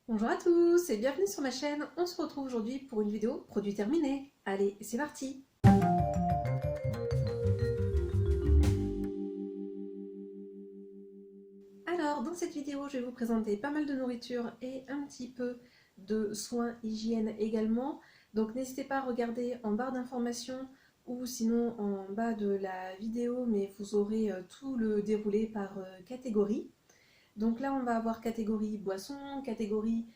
Bonjour à tous et bienvenue sur ma chaîne. On se retrouve aujourd'hui pour une vidéo produit terminé. Allez, c'est parti! Alors, dans cette vidéo, je vais vous présenter pas mal de nourriture et un petit peu de soins hygiène également. Donc n'hésitez pas à regarder en barre d'informations ou sinon en bas de la vidéo, mais vous aurez tout le déroulé par catégorie. Donc là, on va avoir catégorie boisson, catégorie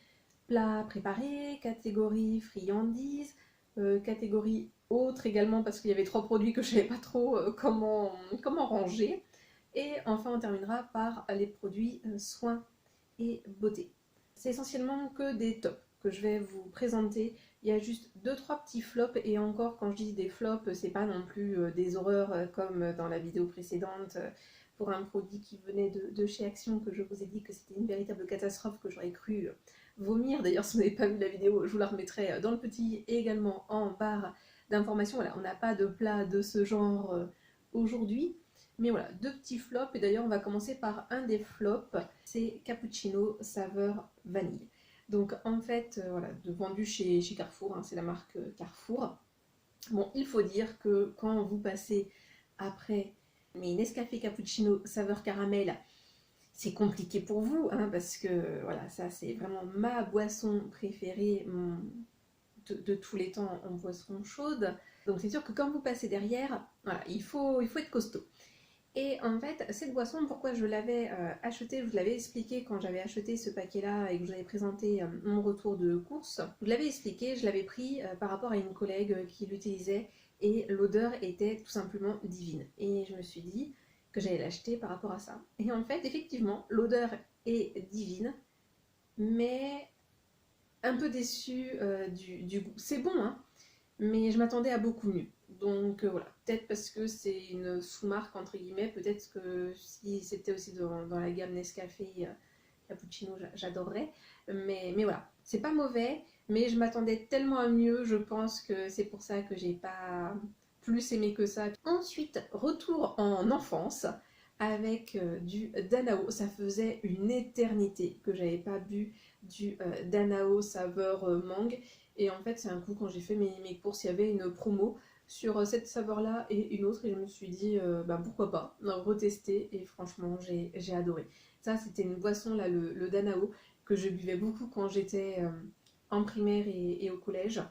plats préparés, catégorie friandises, catégorie autres également parce qu'il y avait trois produits que je ne savais pas trop comment ranger. Et enfin on terminera par les produits soins et beauté. C'est essentiellement que des tops que je vais vous présenter. Il y a juste deux trois petits flops et encore quand je dis des flops, c'est pas non plus des horreurs comme dans la vidéo précédente pour un produit qui venait de chez Action que je vous ai dit que c'était une véritable catastrophe que j'aurais cru vomir. D'ailleurs, si vous n'avez pas vu la vidéo, je vous la remettrai dans le petit et également en barre d'informations. Voilà, on n'a pas de plat de ce genre aujourd'hui. Mais voilà, deux petits flops. Et d'ailleurs, on va commencer par un des flops. C'est cappuccino saveur vanille. Donc en fait, voilà, vendu chez Carrefour, hein, c'est la marque Carrefour. Bon, il faut dire que quand vous passez après mes Nescafé cappuccino saveur caramel, c'est compliqué pour vous, hein, parce que voilà, ça c'est vraiment ma boisson préférée de tous les temps en boisson chaude. Donc c'est sûr que quand vous passez derrière, voilà, il faut être costaud. Et en fait, cette boisson, pourquoi je l'avais achetée, je vous l'avais expliqué quand j'avais acheté ce paquet-là et que je vous avais présenté mon retour de course. Je vous l'avais expliqué, je l'avais pris par rapport à une collègue qui l'utilisait et l'odeur était tout simplement divine. Et je me suis dit que j'allais l'acheter par rapport à ça. Et en fait, effectivement, l'odeur est divine, mais un peu déçue du goût. C'est bon, hein, mais je m'attendais à beaucoup mieux. Donc voilà, peut-être parce que c'est une sous-marque entre guillemets, peut-être que si c'était aussi dans la gamme Nescafé cappuccino, j'adorerais. Mais voilà, c'est pas mauvais, mais je m'attendais tellement à mieux, je pense que c'est pour ça que j'ai pas plus aimé que ça. Ensuite, retour en enfance avec du Danao. Ça faisait une éternité que j'avais pas bu du Danao saveur mangue. Et en fait, c'est un coup quand j'ai fait mes courses, il y avait une promo sur cette saveur-là et une autre, et je me suis dit, bah, pourquoi pas, retester, et franchement, j'ai adoré. Ça, c'était une boisson, là, le Danao, que je buvais beaucoup quand j'étais en primaire et au collège.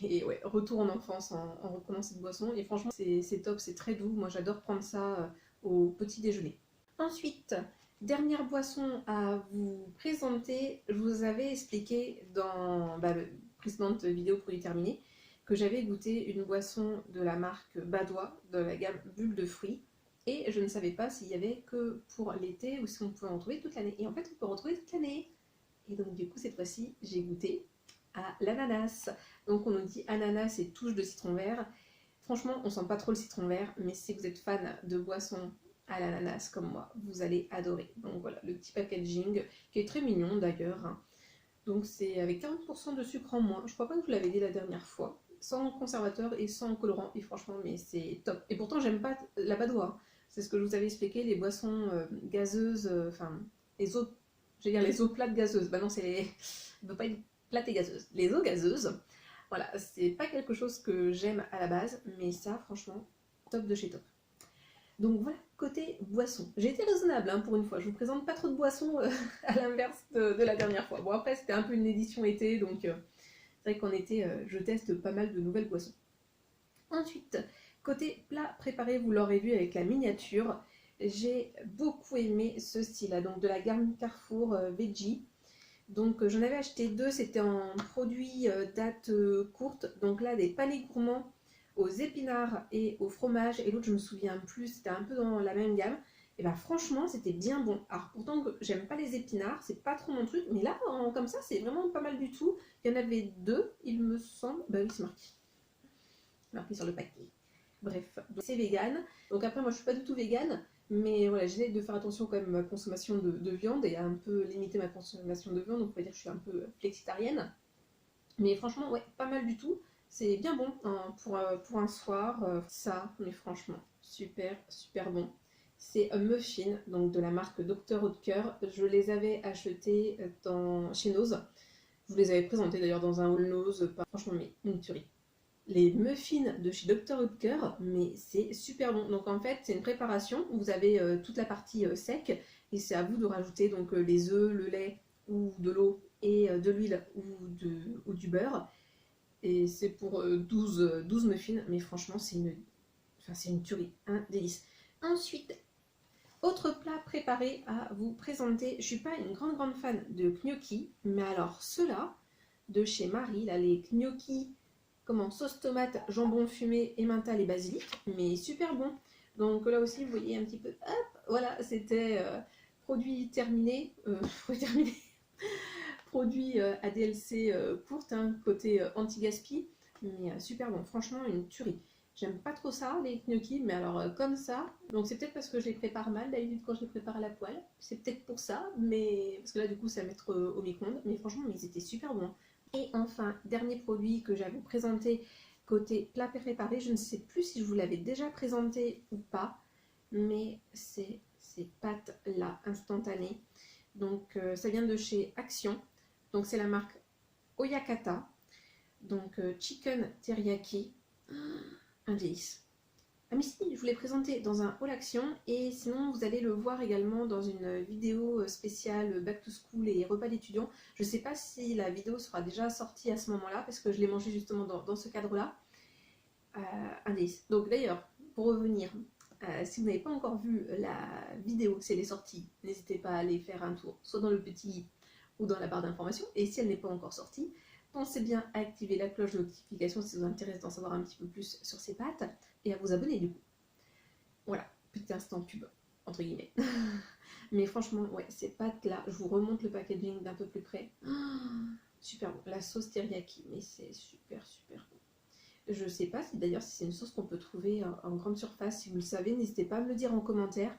Et ouais, retour en enfance en reprenant cette boisson, et franchement, c'est top, c'est très doux. Moi, j'adore prendre ça au petit déjeuner. Ensuite, dernière boisson à vous présenter, je vous avais expliqué dans la précédente vidéo produit terminé que j'avais goûté une boisson de la marque Badois de la gamme Bulle de fruits et je ne savais pas s'il y avait que pour l'été ou si on pouvait en trouver toute l'année. Et en fait, on peut en trouver toute l'année. Et donc du coup, cette fois-ci, j'ai goûté à l'ananas. Donc on nous dit ananas et touche de citron vert. Franchement, on sent pas trop le citron vert, mais si vous êtes fan de boissons à l'ananas comme moi, vous allez adorer. Donc voilà, le petit packaging qui est très mignon d'ailleurs, hein. Donc c'est avec 40% de sucre en moins. Je crois pas que je vous l'avais dit la dernière fois. Sans conservateur et sans colorant. Et franchement, mais c'est top. Et pourtant, j'aime pas la badoie. C'est ce que je vous avais expliqué, les boissons gazeuses, enfin, les eaux, je veux dire les eaux plates gazeuses. Bah non, c'est les. Ça peut pas être plate et gazeuse. Les eaux gazeuses, voilà, c'est pas quelque chose que j'aime à la base, mais ça, franchement, top de chez top. Donc voilà, côté boisson. J'ai été raisonnable hein, pour une fois. Je vous présente pas trop de boissons à l'inverse de la dernière fois. Bon, après, c'était un peu une édition été, donc c'est vrai qu'en été, je teste pas mal de nouvelles boissons. Ensuite, côté plat préparé, vous l'aurez vu avec la miniature, j'ai beaucoup aimé ce style-là, donc de la gamme Carrefour Veggie. Donc j'en avais acheté deux, c'était en produit date courte. Donc là, des panais gourmands aux épinards et au fromage. Et l'autre, je me souviens plus, c'était un peu dans la même gamme. Et bah franchement, c'était bien bon. Alors pourtant, j'aime pas les épinards, c'est pas trop mon truc. Mais là, comme ça, c'est vraiment pas mal du tout. Il y en avait deux, il me semble. Bah oui, c'est marqué sur le paquet. Bref, c'est vegan. Donc après, moi, je suis pas du tout vegan. Mais voilà, j'essaie de faire attention quand même à ma consommation de viande et à un peu limiter ma consommation de viande. Donc on va dire que je suis un peu flexitarienne. Mais franchement, ouais, pas mal du tout. C'est bien bon hein, pour un soir. Ça, mais franchement, super, super bon. C'est un muffin, donc de la marque Dr Oetker. Je les avais achetés chez Nose. Je vous les avais présentés d'ailleurs dans un haul nose, franchement, mais une tuerie. Les muffins de chez Dr. Oetker, mais c'est super bon. Donc en fait, c'est une préparation. Vous avez toute la partie sec et c'est à vous de rajouter donc les œufs, le lait ou de l'eau et de l'huile ou du beurre. Et c'est pour 12 muffins, mais franchement, c'est une tuerie, un délice. Ensuite, autre plat préparé à vous présenter. Je suis pas une grande fan de gnocchi, mais alors ceux-là, de chez Marie, là, les gnocchi, sauce tomate, jambon fumé, emmental et basilic, mais super bon. Donc là aussi, vous voyez un petit peu, hop, voilà, c'était produit terminé, produit ADLC courte, hein, côté anti-gaspi, mais super bon, franchement une tuerie. J'aime pas trop ça, les gnocchis, mais alors comme ça, donc c'est peut-être parce que je les prépare mal d'habitude quand je les prépare à la poêle, c'est peut-être pour ça, mais parce que là du coup c'est à mettre au micro-ondes, mais franchement ils étaient super bons. Et enfin, dernier produit que j'avais présenté côté plat préparé, je ne sais plus si je vous l'avais déjà présenté ou pas, mais c'est ces pâtes-là instantanées. Donc ça vient de chez Action, donc c'est la marque Oyakata, donc chicken teriyaki, un délice. Ah mais si, je vous l'ai présenté dans un haul action et sinon vous allez le voir également dans une vidéo spéciale Back to School et repas d'étudiants. Je ne sais pas si la vidéo sera déjà sortie à ce moment-là parce que je l'ai mangé justement dans ce cadre-là. Un délice. Donc d'ailleurs, pour revenir, si vous n'avez pas encore vu la vidéo, si elle est sortie, n'hésitez pas à aller faire un tour, soit dans le petit ou dans la barre d'information. Et si elle n'est pas encore sortie, pensez bien à activer la cloche de notification si ça vous intéresse d'en savoir un petit peu plus sur ces pâtes et à vous abonner du coup. Voilà, petit instant pub, entre guillemets. Mais franchement, ouais, ces pâtes-là, je vous remonte le packaging d'un peu plus près. Super bon. La sauce teriyaki, mais c'est super bon. Je sais pas si d'ailleurs si c'est une sauce qu'on peut trouver en grande surface. Si vous le savez, n'hésitez pas à me le dire en commentaire.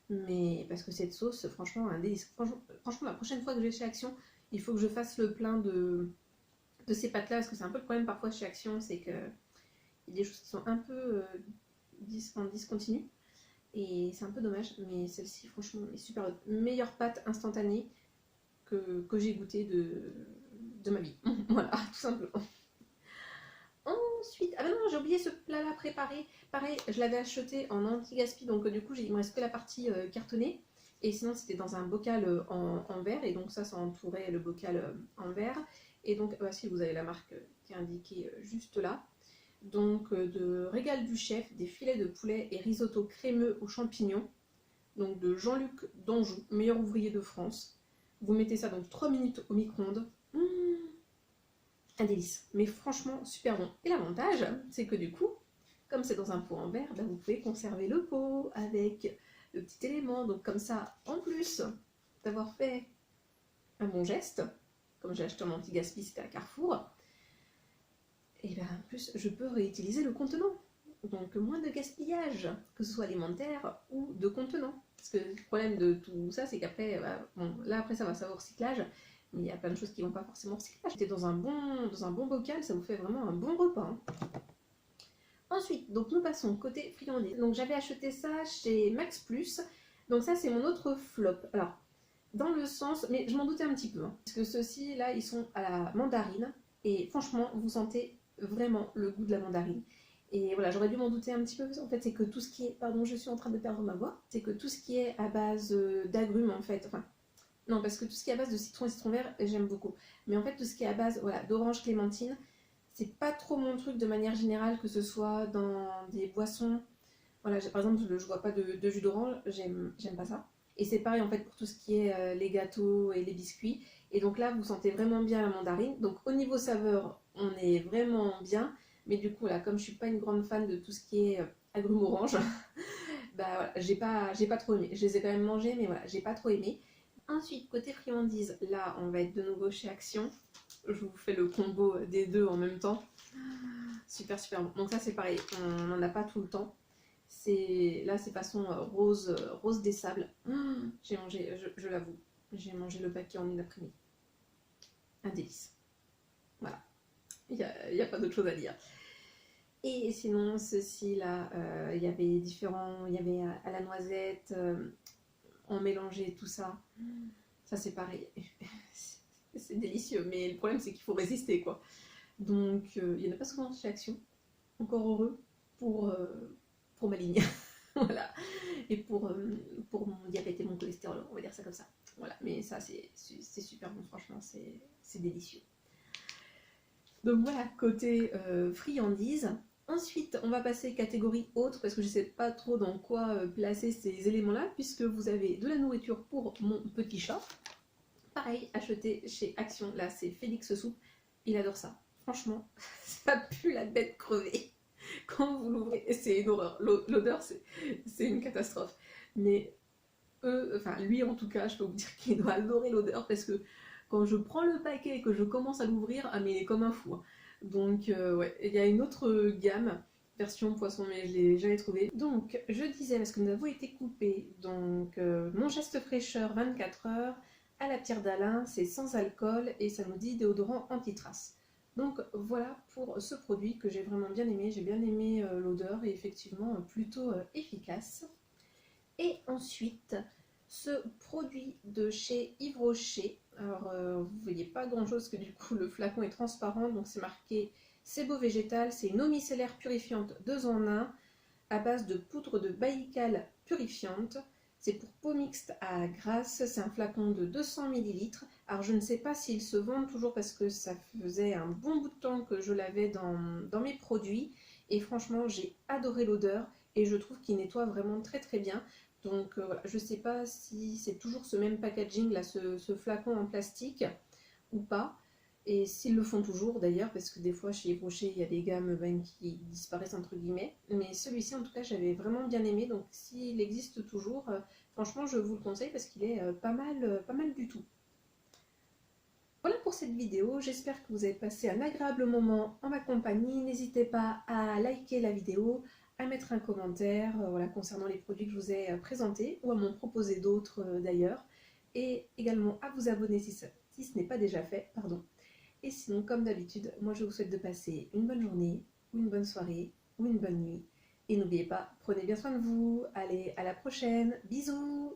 Mais parce que cette sauce, franchement, un délice. Franchement, la prochaine fois que je vais chez Action, il faut que je fasse le plein de ces pâtes-là. Parce que c'est un peu le problème parfois chez Action, c'est que il y a des choses qui sont un peu en discontinu. Et c'est un peu dommage. Mais celle-ci, franchement, est super bonne. Meilleure pâte instantanée que j'ai goûté de ma vie. Voilà, tout simplement. Ensuite, ah ben non, j'ai oublié ce plat-là préparé. Pareil, je l'avais acheté en anti-gaspi, donc du coup, il me reste que la partie cartonnée. Et sinon, c'était dans un bocal en verre, et donc ça entourait le bocal en verre. Et donc, si vous avez la marque qui est indiquée juste là. Donc, de Régal du Chef, des filets de poulet et risotto crémeux aux champignons. Donc, de Jean-Luc Danjou, meilleur ouvrier de France. Vous mettez ça donc 3 minutes au micro-ondes. Un délice, mais franchement super bon. Et l'avantage, c'est que du coup, comme c'est dans un pot en verre, ben vous pouvez conserver le pot avec le petit élément. Donc comme ça, en plus d'avoir fait un bon geste, comme j'ai acheté un anti-gaspi, c'était à Carrefour, et bien en plus, je peux réutiliser le contenant. Donc moins de gaspillage, que ce soit alimentaire ou de contenant. Parce que le problème de tout ça, c'est qu'après, bon, là après ça va au recyclage, mais il y a plein de choses qui vont pas forcément au recyclage. J'étais dans un bon bocal, ça vous fait vraiment un bon repas. Hein. Ensuite, donc nous passons côté friandise. Donc j'avais acheté ça chez Max Plus. Donc ça c'est mon autre flop. Alors, dans le sens, mais je m'en doutais un petit peu. Hein, parce que ceux-ci là, ils sont à la mandarine. Et franchement, vous sentez vraiment le goût de la mandarine. Et voilà, j'aurais dû m'en douter un petit peu. En fait, c'est que tout ce qui est... Pardon, je suis en train de perdre ma voix. C'est que tout ce qui est à base d'agrumes, en fait... Enfin, non, parce que tout ce qui est à base de citron et citron vert, j'aime beaucoup. Mais en fait, tout ce qui est à base voilà, d'orange clémentine, c'est pas trop mon truc de manière générale, que ce soit dans des boissons. Voilà, par exemple, je bois pas de jus d'orange, j'aime pas ça. Et c'est pareil en fait pour tout ce qui est les gâteaux et les biscuits. Et donc là, vous sentez vraiment bien la mandarine. Donc au niveau saveur, on est vraiment bien. Mais du coup, là, comme je suis pas une grande fan de tout ce qui est agrumes orange, bah voilà, j'ai pas trop aimé. Je les ai quand même mangés, mais voilà, j'ai pas trop aimé. Ensuite, côté friandises, là, on va être de nouveau chez Action. Je vous fais le combo des deux en même temps. Super bon. Donc ça, c'est pareil, on n'en a pas tout le temps. Là, c'est façon rose des sables. J'ai mangé, je l'avoue, j'ai mangé le paquet en une après-midi. Un délice. Voilà. Il n'y a pas d'autre chose à dire. Et sinon, ceci là, il y avait différents, il y avait à la noisette, on mélangeait tout ça. Ça c'est pareil. c'est délicieux, mais le problème c'est qu'il faut résister quoi. Donc il n'y en a pas souvent chez Action, encore heureux pour ma ligne. Voilà, et pour mon diabète et mon cholestérol, on va dire ça comme ça. Voilà, mais ça c'est super bon, franchement, c'est délicieux. Donc voilà, côté friandises. Ensuite, on va passer catégorie autre, parce que je ne sais pas trop dans quoi placer ces éléments-là, puisque vous avez de la nourriture pour mon petit chat. Pareil, acheté chez Action, là c'est Félix Soupe, il adore ça. Franchement, ça pue la bête crevée. Quand vous l'ouvrez, c'est une horreur. L'odeur, c'est une catastrophe. Mais eux, enfin lui en tout cas, je peux vous dire qu'il doit adorer l'odeur parce que quand je prends le paquet et que je commence à l'ouvrir, ah mais il est comme un fou, hein. Donc ouais, il y a une autre gamme, version poisson, mais je l'ai jamais trouvée. Donc je disais, parce que nous avons été coupés, donc mon geste fraîcheur 24 heures à la pierre d'Alain, c'est sans alcool et ça nous dit déodorant anti-trace. Donc voilà pour ce produit que j'ai vraiment bien aimé. J'ai bien aimé l'odeur et effectivement plutôt efficace. Et ensuite, ce produit de chez Yves Rocher. Alors vous voyez pas grand chose que du coup le flacon est transparent, donc c'est marqué Sebo végétal. C'est une eau micellaire purifiante 2 en 1 à base de poudre de baïkal purifiante. C'est pour peau mixte à grasse, c'est un flacon de 200 ml. Alors je ne sais pas s'il se vend toujours parce que ça faisait un bon bout de temps que je l'avais dans mes produits. Et franchement, j'ai adoré l'odeur et je trouve qu'il nettoie vraiment très très bien. Donc voilà, je ne sais pas si c'est toujours ce même packaging là, ce flacon en plastique ou pas. Et s'ils le font toujours d'ailleurs, parce que des fois chez Yves Rocher, il y a des gammes qui disparaissent entre guillemets. Mais celui-ci en tout cas, j'avais vraiment bien aimé. Donc s'il existe toujours, franchement, je vous le conseille parce qu'il est pas mal du tout. Voilà pour cette vidéo, j'espère que vous avez passé un agréable moment en ma compagnie. N'hésitez pas à liker la vidéo, à mettre un commentaire voilà, concernant les produits que je vous ai présentés ou à m'en proposer d'autres d'ailleurs. Et également à vous abonner si ce n'est pas déjà fait. Pardon. Et sinon, comme d'habitude, moi je vous souhaite de passer une bonne journée, ou une bonne soirée, ou une bonne nuit. Et n'oubliez pas, prenez bien soin de vous. Allez, à la prochaine. Bisous!